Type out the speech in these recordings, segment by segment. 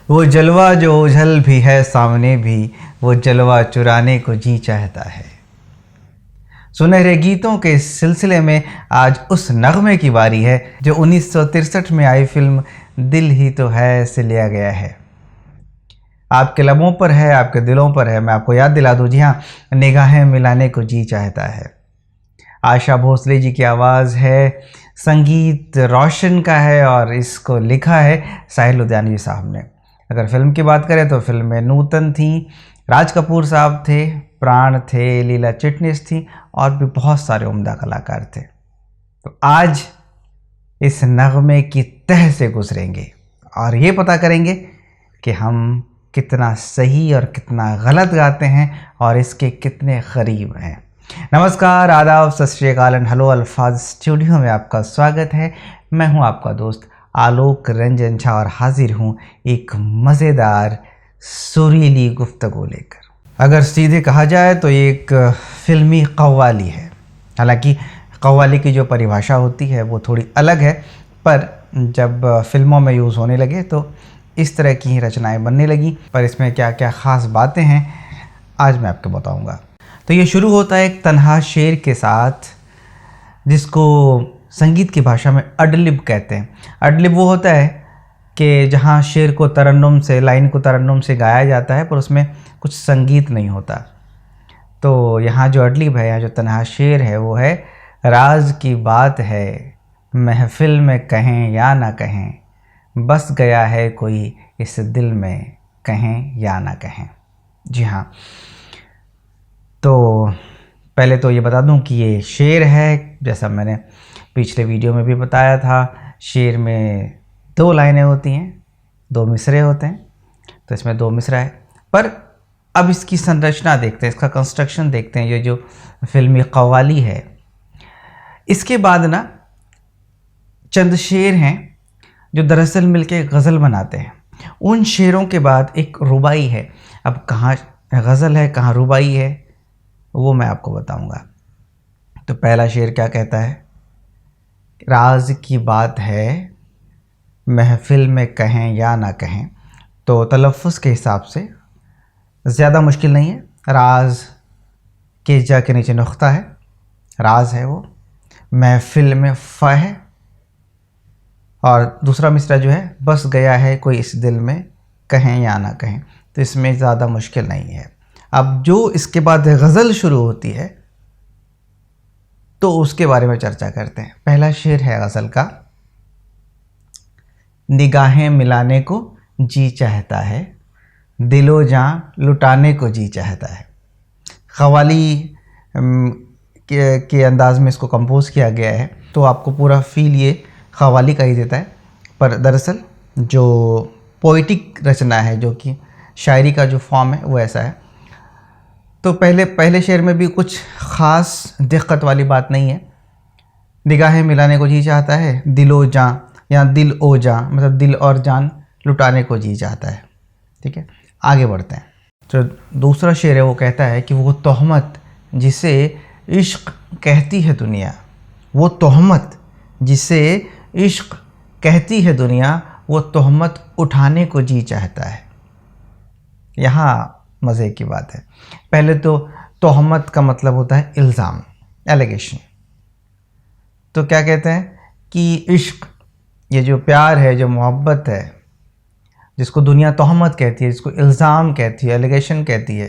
वो जलवा जो ओझल भी है सामने भी, वो जलवा चुराने को जी चाहता है। सुनहरे गीतों के इस सिलसिले में आज उस नगमे की बारी है जो 1963 में आई फिल्म दिल ही तो है से लिया गया है। आपके लबों पर है, आपके दिलों पर है। मैं आपको याद दिला दूं, जी हाँ, निगाहें मिलाने को जी चाहता है। आशा भोसले जी की आवाज़ है, संगीत रोशन का है और इसको लिखा है साहिल लुधियानवी साहब ने। अगर फिल्म की बात करें तो फिल्म में नूतन थी, राज कपूर साहब थे, प्राण थे, लीला चिटनिस थी और भी बहुत सारे उम्दा कलाकार थे। तो आज इस नगमे की तह से गुजरेंगे और ये पता करेंगे कि हम कितना सही और कितना गलत गाते हैं और इसके कितने करीब हैं। नमस्कार, आदाब, सत श्री अकाल एंड हेलो अल्फाज स्टूडियो में आपका स्वागत है। मैं हूं आपका दोस्त आलोक रंजन झा और हाजिर हूं एक मज़ेदार सुरीली गुफ्तगू लेकर। अगर सीधे कहा जाए तो ये एक फिल्मी कव्वाली है। हालांकि कव्वाली की जो परिभाषा होती है वो थोड़ी अलग है, पर जब फिल्मों में यूज़ होने लगे तो इस तरह की ही रचनाएं बनने लगी। पर इसमें क्या क्या ख़ास बातें हैं आज मैं आपको बताऊंगा। तो ये शुरू होता है एक तन्हा शेर के साथ, जिसको संगीत की भाषा में अडलिब कहते हैं। अडलिब वो होता है कि जहाँ शेर को तरन्नुम से, लाइन को तरन्नुम से गाया जाता है पर उसमें कुछ संगीत नहीं होता। तो यहाँ जो अडलिब है, यहाँ जो तन्हा शेर है वो है, राज की बात है महफिल में कहें या ना कहें, बस गया है कोई इस दिल में कहें या ना कहें। जी हाँ, तो पहले तो ये बता दूं कि ये शेर है, जैसा मैंने पिछले वीडियो में भी बताया था। शेर में दो लाइनें होती हैं, दो मिसरे होते हैं, तो इसमें दो मिसरा है। पर अब इसकी संरचना देखते हैं, इसका कंस्ट्रक्शन देखते हैं। ये जो फिल्मी कव्वाली है, इसके बाद ना चंद शेर हैं जो दरअसल मिलके गज़ल बनाते हैं। उन शेरों के बाद एक रुबाई है। अब कहाँ गज़ल है, कहाँ रुबाई है, वो मैं आपको बताऊंगा। तो पहला शेर क्या कहता है, राज की बात है महफिल में कहें या ना कहें। तो तलफ़ुज़ के हिसाब से ज़्यादा मुश्किल नहीं है। राज के जा के नीचे नुक्ता है, राज है वो, महफिल में फ है और दूसरा मिसरा जो है, बस गया है कोई इस दिल में कहें या ना कहें। तो इसमें ज़्यादा मुश्किल नहीं है। अब जो इसके बाद गज़ल शुरू होती है तो उसके बारे में चर्चा करते हैं। पहला शेर है गज़ल का, निगाहें मिलाने को जी चाहता है, दिलो जान लुटाने को जी चाहता है। क़व्वाली के अंदाज़ में इसको कंपोज़ किया गया है, तो आपको पूरा फील ये क़व्वाली का ही देता है। पर दरअसल जो पोइटिक रचना है, जो कि शायरी का जो फॉर्म है वो ऐसा है। तो पहले शेर में भी कुछ ख़ास दिक्कत वाली बात नहीं है। निगाहें मिलाने को जी चाहता है, दिलो जान या दिल ओ जान, मतलब दिल और जान लुटाने को जी चाहता है। ठीक है, आगे बढ़ते हैं। तो दूसरा शेर है, वो कहता है कि वो तोहमत जिसे इश्क कहती है दुनिया, वो तोहमत जिसे इश्क कहती है दुनिया, वो तोहमत उठाने को जी चाहता है। यहाँ मज़े की बात है। पहले तो तोहमत का मतलब होता है इल्ज़ाम, एलिगेशन। तो क्या कहते हैं कि इश्क, ये जो प्यार है, जो मोहब्बत है, जिसको दुनिया तोहमत कहती है, जिसको इल्ज़ाम कहती है, एलिगेशन कहती है,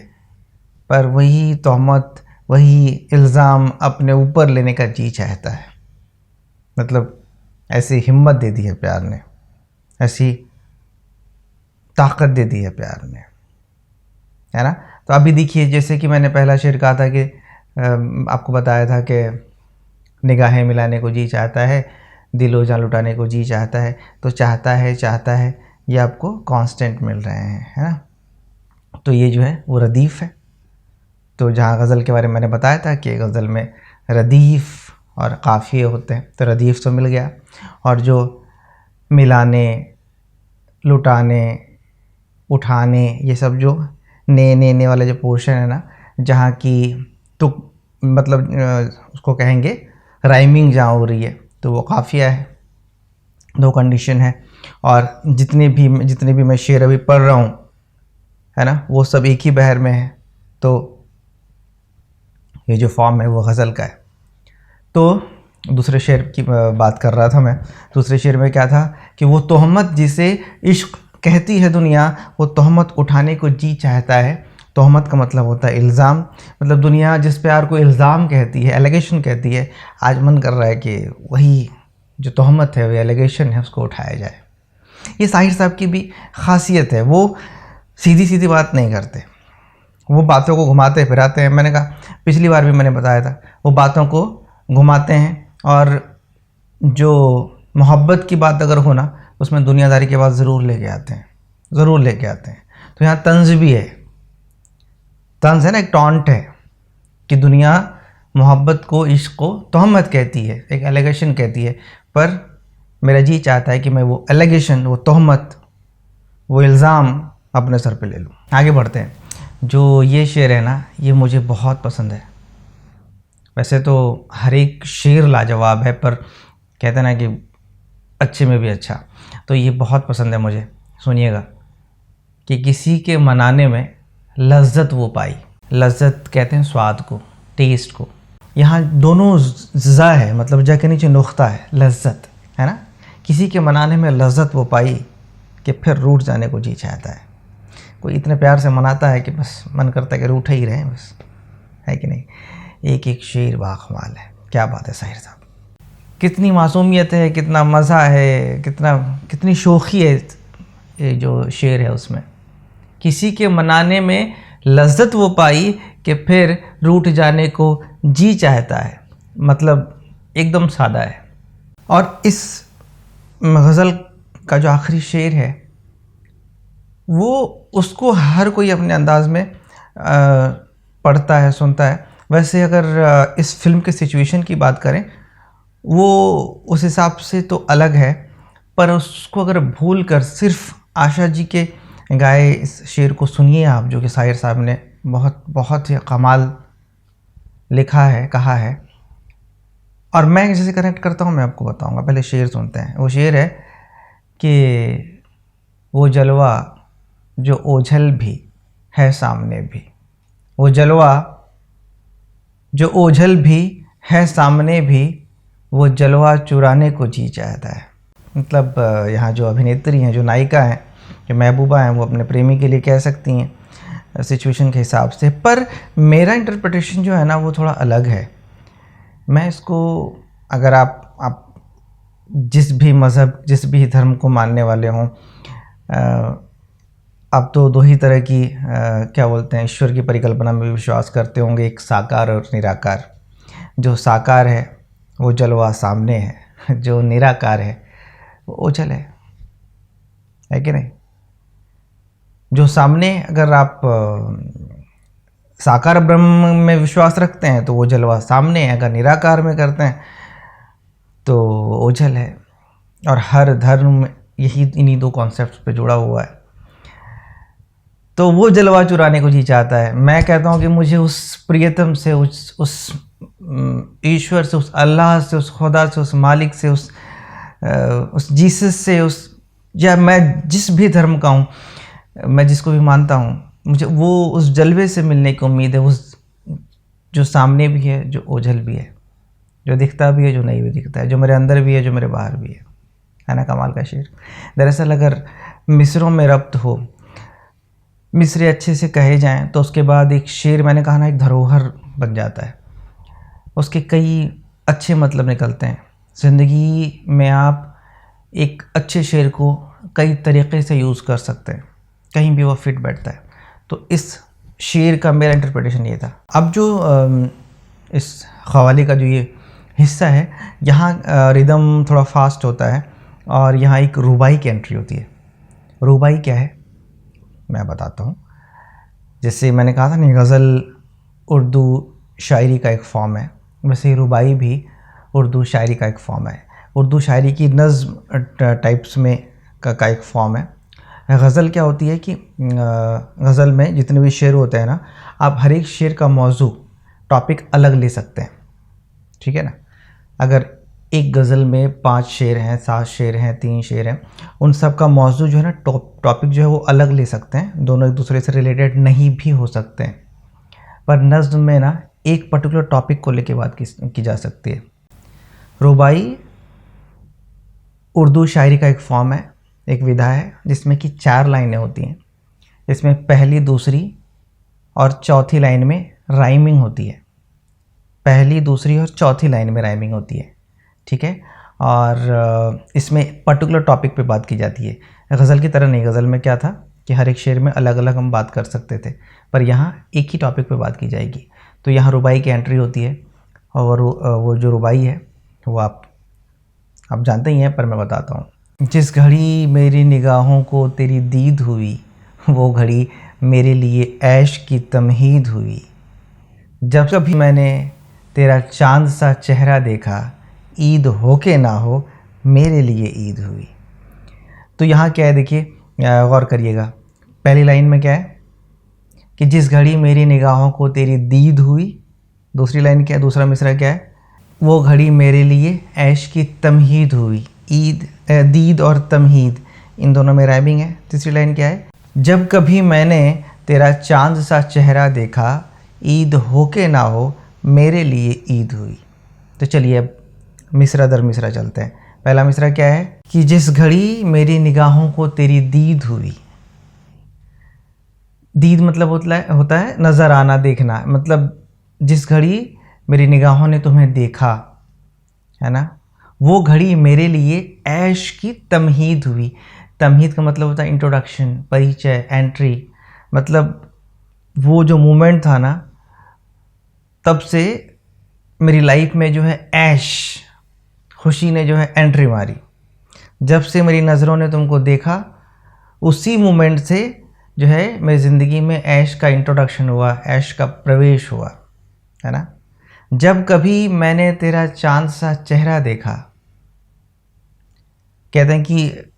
पर वही तोहमत, वही इल्ज़ाम अपने ऊपर लेने का जी चाहता है। मतलब ऐसी हिम्मत दे दी है प्यार ने, ऐसी ताकत दे दी है प्यार ने, है ना। तो अभी देखिए, जैसे कि मैंने पहला शेर कहा था कि आपको बताया था कि निगाहें मिलाने को जी चाहता है, दिलो जान लुटाने को जी चाहता है। तो चाहता है ये आपको कांस्टेंट मिल रहे हैं, है ना। तो ये जो है वो रदीफ़ है। तो जहाँ गज़ल के बारे में मैंने बताया था कि गज़ल में रदीफ़ और काफ़िए होते हैं, तो रदीफ़ तो मिल गया। और जो मिलाने, लुटाने, उठाने, ये सब जो ने वाले जो पोर्शन है ना, जहाँ की तो मतलब उसको कहेंगे राइमिंग जहाँ हो रही है, तो वो काफ़िया है। दो कंडीशन है, और जितने भी मैं शेर अभी पढ़ रहा हूँ, है ना, वो सब एक ही बहर में है। तो ये जो फॉर्म है वो गज़ल का है। तो दूसरे शेर की बात कर रहा था मैं। दूसरे शेर में क्या था कि वो तोहमत जिसे इश्क कहती है दुनिया, वो तोहमत उठाने को जी चाहता है। तोहमत का मतलब होता है इल्ज़ाम, मतलब दुनिया जिस प्यार को इल्ज़ाम कहती है, एलिगेशन कहती है, आज मन कर रहा है कि वही जो तोहमत है, वो एलिगेशन है, उसको उठाया जाए। ये साहिर साहब की भी खासियत है, वो सीधी सीधी बात नहीं करते, वो बातों को घुमाते फिराते हैं। मैंने कहा, पिछली बार भी मैंने बताया था, वो बातों को घुमाते हैं। और जो मोहब्बत की बात अगर हो ना, उसमें दुनियादारी के बाद ज़रूर लेके आते हैं, ज़रूर लेके आते हैं। तो यहाँ तंज भी है, तंज है ना, एक टॉन्ट है कि दुनिया मोहब्बत को, इश्क को तोहमत कहती है, एक एलिगेशन कहती है, पर मेरा जी चाहता है कि मैं वो एलिगेशन, वो तोहमत, वो इल्ज़ाम अपने सर पे ले लूँ। आगे बढ़ते हैं। जो ये शेर है ना, ये मुझे बहुत पसंद है। वैसे तो हर एक शेर लाजवाब है, पर कहते हैं ना कि अच्छे में भी अच्छा। तो ये बहुत पसंद है मुझे, सुनिएगा कि किसी के मनाने में लज्जत वो पाई। लज्जत कहते हैं स्वाद को, टेस्ट को। यहाँ दोनों ज़ा है, मतलब जा के नीचे नुख्ता है, लज्जत है ना। किसी के मनाने में लज्जत वो पाई कि फिर रूठ जाने को जी चाहता है। कोई इतने प्यार से मनाता है कि बस मन करता है कि रूठे ही रहें बस, है कि नहीं। एक एक शेर बाकमाल है। क्या बात है साहिर साहब, कितनी मासूमियत है, कितना मज़ा है, कितनी शोखी है ये जो शेर है उसमें। किसी के मनाने में लज्जत वो पाई कि फिर रूठ जाने को जी चाहता है, मतलब एकदम सादा है। और इस गज़ल का जो आखिरी शेर है, वो उसको हर कोई अपने अंदाज में पढ़ता है, सुनता है। वैसे अगर इस फिल्म के सिचुएशन की बात करें, वो उस हिसाब से तो अलग है, पर उसको अगर भूल कर सिर्फ आशा जी के गाए इस शेर को सुनिए आप, जो कि साहिर साहब ने बहुत ही कमाल लिखा है, कहा है। और मैं जैसे कनेक्ट करता हूँ, मैं आपको बताऊँगा। पहले शेर सुनते हैं। वो शेर है कि वो जलवा जो ओझल भी है सामने भी, वो जलवा जो ओझल भी है सामने भी, वो जलवा चुराने को जी चाहता है। मतलब यहाँ जो अभिनेत्री हैं, जो नायिका हैं, जो महबूबा हैं, वो अपने प्रेमी के लिए कह सकती हैं सिचुएशन के हिसाब से। पर मेरा इंटरप्रिटेशन जो है ना, वो थोड़ा अलग है। मैं इसको, अगर आप जिस भी मज़हब, जिस भी धर्म को मानने वाले हों, अब तो दो ही तरह की क्या बोलते हैं, ईश्वर की परिकल्पना में विश्वास करते होंगे, एक साकार और निराकार। जो साकार है वो जलवा सामने है, जो निराकार है वो ओझल है कि नहीं। जो सामने, अगर आप साकार ब्रह्म में विश्वास रखते हैं तो वो जलवा सामने है, अगर निराकार में करते हैं तो ओझल है। और हर धर्म यही इन्हीं दो कॉन्सेप्ट्स पे जुड़ा हुआ है। तो वो जलवा चुराने को जी चाहता है। मैं कहता हूँ कि मुझे उस प्रियतम से, उस ईश्वर से, उस अल्लाह से, उस खुदा से, उस मालिक से, उस जीसस से, या मैं जिस भी धर्म का हूँ, मैं जिसको भी मानता हूँ, मुझे वो उस जलवे से मिलने की उम्मीद है। उस जो सामने भी है, जो ओझल भी है, जो दिखता भी है, जो नहीं भी दिखता है, जो मेरे अंदर भी है, जो मेरे बाहर भी है ना। कमाल का शेर। दरअसल अगर मिसरों में रब्त हो, मिसरे अच्छे से कहे जाएं, तो उसके बाद एक शेर, मैंने कहा ना, एक धरोहर बन जाता है। उसके कई अच्छे मतलब निकलते हैं। ज़िंदगी में आप एक अच्छे शेर को कई तरीक़े से यूज़ कर सकते हैं, कहीं भी वो फिट बैठता है। तो इस शेर का मेरा इंटरप्रिटेशन ये था। अब जो इस क़व्वाली का जो ये हिस्सा है, यहाँ रिदम थोड़ा फास्ट होता है और यहाँ एक रुबाई की एंट्री होती है। रुबाई क्या है मैं बताता हूँ। जैसे मैंने कहा था नहीं, गज़ल उर्दू शायरी का एक फॉर्म है, वैसे ही रुबाई भी उर्दू शायरी का एक फॉर्म है। उर्दू शायरी की नज़्म टाइप्स में का एक फॉर्म है। गज़ल क्या होती है कि गज़ल में जितने भी शेर होते हैं ना, आप हर एक शेर का मौजू, टॉपिक अलग ले सकते हैं, ठीक है ना। अगर एक गज़ल में 5 शेर हैं, 7 शेर हैं, 3 शेर हैं, उन सब का मौजू जो है ना, टॉपिक जो है वो अलग ले सकते हैं, दोनों एक दूसरे से रिलेटेड नहीं भी हो सकते हैं, पर नज़्म में ना एक पर्टिकुलर टॉपिक को लेके बात की जा सकती है। रुबाई उर्दू शायरी का एक फॉर्म है, एक विधा है, जिसमें कि 4 लाइनें होती हैं। इसमें पहली, दूसरी और चौथी लाइन में राइमिंग होती है। पहली, दूसरी और चौथी लाइन में राइमिंग होती है, ठीक है। और इसमें पर्टिकुलर टॉपिक पे बात की जाती है। गज़ल की तरह नहीं, गज़ल में क्या था कि हर एक शेर में अलग अलग हम बात कर सकते थे, पर यहाँ एक ही टॉपिक पे बात की जाएगी। तो यहाँ रुबाई की एंट्री होती है, और वो जो रुबाई है वो आप जानते ही हैं, पर मैं बताता हूँ। जिस घड़ी मेरी निगाहों को तेरी दीद हुई, वो घड़ी मेरे लिए ऐश की तमहीद हुई। जब कभी मैंने तेरा चांद सा चेहरा देखा, ईद हो के ना हो मेरे लिए ईद हुई। तो यहाँ क्या है, देखिए गौर करिएगा। पहली लाइन में क्या है कि जिस घड़ी मेरी निगाहों को तेरी दीद हुई। दूसरी लाइन क्या है, दूसरा मिसरा क्या है, वो घड़ी मेरे लिए ऐश की तमहीद हुई। दीद और तमहीद इन दोनों में राइमिंग है। तीसरी लाइन क्या है, जब कभी मैंने तेरा चांद सा चेहरा देखा, ईद हो के ना हो मेरे लिए ईद हुई। तो चलिए अब मिसरा दर मिसरा चलते हैं। पहला मिसरा क्या है कि जिस घड़ी मेरी निगाहों को तेरी दीद हुई। दीद मतलब होता है नज़र आना, देखना, मतलब जिस घड़ी मेरी निगाहों ने तुम्हें देखा, है ना, वो घड़ी मेरे लिए ऐश की तमहीद हुई। तमहीद का मतलब होता है इंट्रोडक्शन, परिचय, एंट्री। मतलब वो जो मोमेंट था ना, तब से मेरी लाइफ में जो है ऐश, खुशी ने जो है एंट्री मारी। जब से मेरी नज़रों ने तुमको देखा, उसी मोमेंट से जो है मेरी ज़िंदगी में ऐश का इंट्रोडक्शन हुआ, ऐश का प्रवेश हुआ, है ना। जब कभी मैंने तेरा चांद सा चेहरा देखा, कहते हैं कि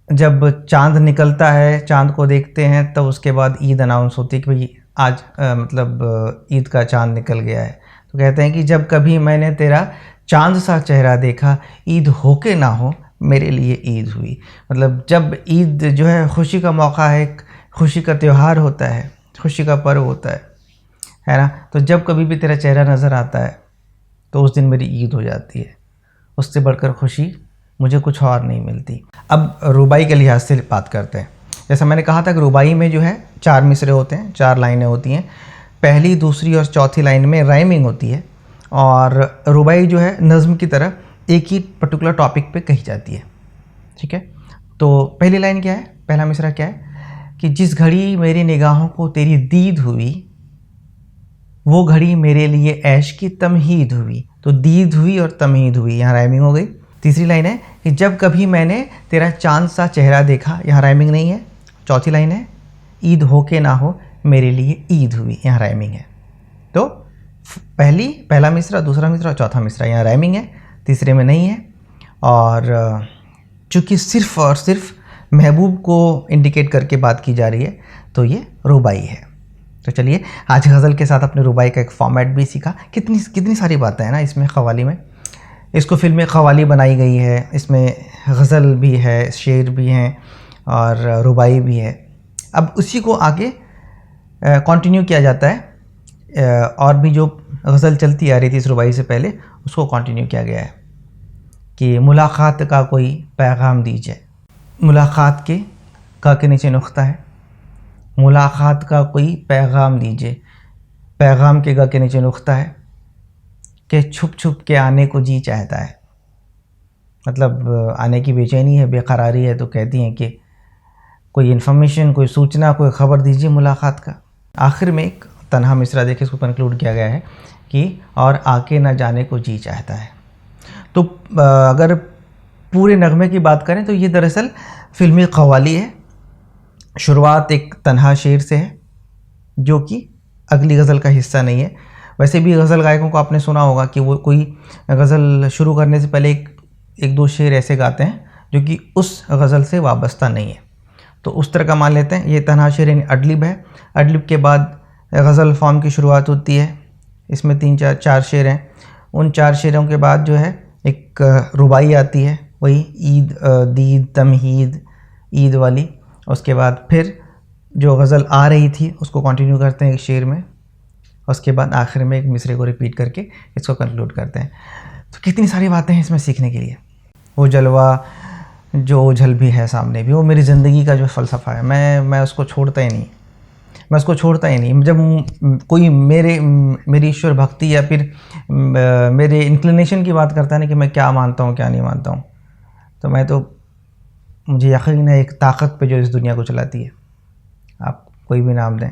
जब चांद निकलता है, चांद को देखते हैं, तब उसके बाद ईद अनाउंस होती है कि भाई आज मतलब ईद का चांद निकल गया है। तो कहते हैं कि जब कभी मैंने तेरा चांद सा चेहरा देखा, ईद हो के ना हो मेरे लिए ईद हुई। मतलब जब ईद जो है खुशी का मौका है, खुशी का त्यौहार होता है, खुशी का पर्व होता है ना। तो जब कभी भी तेरा चेहरा नज़र आता है तो उस दिन मेरी ईद हो जाती है। उससे बढ़कर खुशी मुझे कुछ और नहीं मिलती। अब रुबाई के लिहाज से बात करते हैं। जैसा मैंने कहा था कि रुबाई में जो है 4 मिसरे होते हैं, 4 लाइनें होती हैं। पहली, दूसरी और चौथी लाइन में राइमिंग होती है, और रुबाई जो है नज़्म की तरह एक ही पर्टिकुलर टॉपिक पे कही जाती है, ठीक है। तो पहली लाइन क्या है, पहला मिसरा क्या है कि जिस घड़ी मेरी निगाहों को तेरी दीद हुई, वो घड़ी मेरे लिए ऐश की तमहीद हुई। तो दीद हुई और तमहीद हुई, यहाँ राइमिंग हो गई। तीसरी लाइन है कि जब कभी मैंने तेरा चांद सा चेहरा देखा, यहाँ राइमिंग नहीं है। चौथी लाइन है ईद हो के ना हो मेरे लिए ईद हुई, यहाँ राइमिंग है। तो पहला मिसरा, दूसरा मिसरा और चौथा मिसरा यहाँ राइमिंग है, तीसरे में नहीं है। और चूँकि सिर्फ़ और सिर्फ महबूब को इंडिकेट करके बात की जा रही है, तो ये रुबाई है। तो चलिए आज गज़ल के साथ अपने रुबाई का एक फॉर्मेट भी सीखा। कितनी सारी बातें हैं ना इसमें, क़व्वाली में। इसको फिल्म क़व्वाली बनाई गई है, इसमें गज़ल भी है, शेर भी हैं और रुबाई भी है। अब उसी को आगे कंटिन्यू किया जाता है, और भी जो गज़ल चलती आ रही थी इस रुबाई से पहले, उसको कंटिन्यू किया गया है कि मुलाकात का कोई पैगाम दीजिए। मुलाकात के का के नीचे नुक्ता है, मुलाकात का कोई पैगाम दीजिए। पैगाम के गा के नीचे नुक्ता है कि छुप छुप के आने को जी चाहता है। मतलब आने की बेचैनी है, बेकरारी है, तो कहती हैं कि कोई इन्फॉर्मेशन, कोई सूचना, कोई ख़बर दीजिए मुलाकात का। आखिर में एक तन्हा मिसरा देखिए, इसको कंक्लूड किया गया है कि और आके न जाने को जी चाहता है। तो अगर पूरे नगमे की बात करें तो ये दरअसल फिल्मी क़व्वाली है। शुरुआत एक तन्हा शेर से है जो कि अगली गज़ल का हिस्सा नहीं है। वैसे भी गज़ल गायकों को आपने सुना होगा कि वो कोई गज़ल शुरू करने से पहले एक दो शेर ऐसे गाते हैं जो कि उस गज़ल से वाबस्ता नहीं है, तो उस तरह का मान लेते हैं। ये तन्हा शेर यानी अडलिब है। अडलिब के बाद गज़ल फॉर्म की शुरुआत होती है। इसमें 3-4 शेर हैं। उन 4 शेरों के बाद जो है एक रुबाई आती है, वही ईद दीद तमहीद ईद वाली। उसके बाद फिर जो गज़ल आ रही थी उसको कंटिन्यू करते हैं एक शेर में, उसके बाद आखिर में एक मिसरे को रिपीट करके इसको कंक्लूड करते हैं। तो कितनी सारी बातें हैं इसमें सीखने के लिए। वो जलवा जो ओझल भी है सामने भी, वो मेरी ज़िंदगी का जो फ़लसफ़ा है, मैं उसको छोड़ता ही नहीं, मैं उसको छोड़ता ही नहीं। जब कोई मेरी ईश्वर भक्ति या फिर मेरे इंक्लिनेशन की बात करता है ना कि मैं क्या मानता हूँ क्या नहीं मानता हूँ, तो मुझे यकीन है एक ताकत पे जो इस दुनिया को चलाती है, आप कोई भी नाम दें,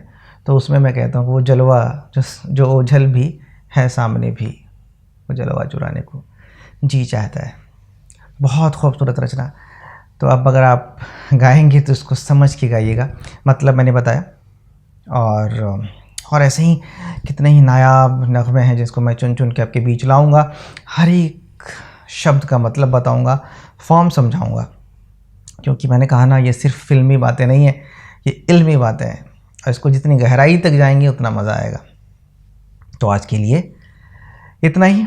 तो उसमें मैं कहता हूँ वो जलवा जो ओझल भी है सामने भी, वो जलवा चुराने को जी चाहता है। बहुत खूबसूरत रचना। तो अब अगर आप गाएंगे तो इसको समझ के गाइएगा, मतलब मैंने बताया। और ऐसे ही कितने ही नायाब नग़मे हैं जिसको मैं चुन चुन के आपके बीच लाऊंगा। हर एक शब्द का मतलब बताऊंगा, फॉर्म समझाऊंगा, क्योंकि मैंने कहा ना, ये सिर्फ फिल्मी बातें नहीं है, ये इल्मी बातें हैं, और इसको जितनी गहराई तक जाएंगे उतना मज़ा आएगा। तो आज के लिए इतना ही,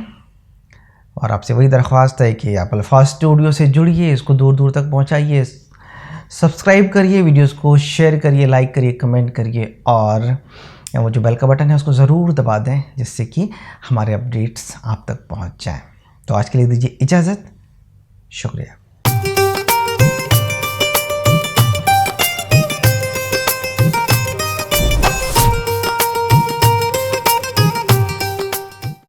और आपसे वही दरख्वास्त है कि आप अल्फाज स्टूडियो से जुड़िए, इसको दूर दूर तक पहुंचाइए, सब्सक्राइब करिए, वीडियोस को शेयर करिए, लाइक करिए, कमेंट करिए, और वो जो बेल का बटन है उसको ज़रूर दबा दें, जिससे कि हमारे अपडेट्स आप तक पहुंच जाएं। तो आज के लिए दीजिए इजाज़त, शुक्रिया।